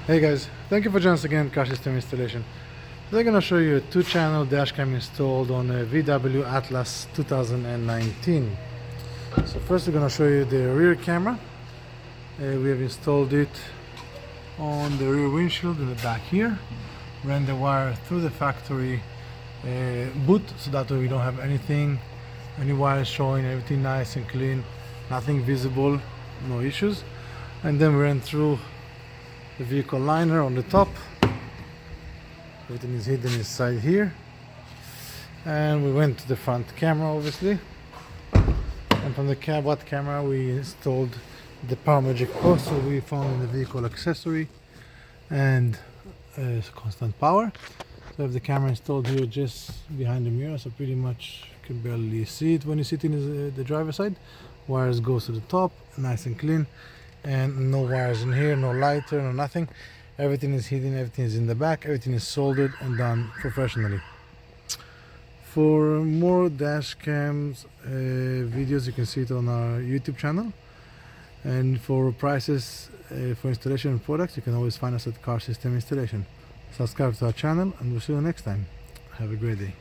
Hey guys, thank you for joining us again Car System Installation. Today I'm going to show you a 2-channel dashcam installed on a VW Atlas 2019. So first we're going to show you the rear camera. We have installed it on the rear windshield in the back here. Ran the wire through the factory boot, so that way we don't have any wires showing, everything nice and clean, nothing visible, no issues. And then we ran through the vehicle liner on the top. Everything is hidden inside here. And we went to the front camera, obviously. And from the cab camera we installed the Power Magic Pro, so we found in the vehicle accessory and constant power. So I have the camera installed here just behind the mirror, so pretty much you can barely see it when you sit in the driver's side. Wires goes to the top, nice and clean, and no wires in here, no lighter, no nothing. Everything is hidden, everything is in the back, everything is soldered and done professionally. For more dash cams videos, you can see it on our YouTube channel. And for prices for installation and products, you can always find us at Car System Installation. Subscribe to our channel and we'll see you next time. Have a great day.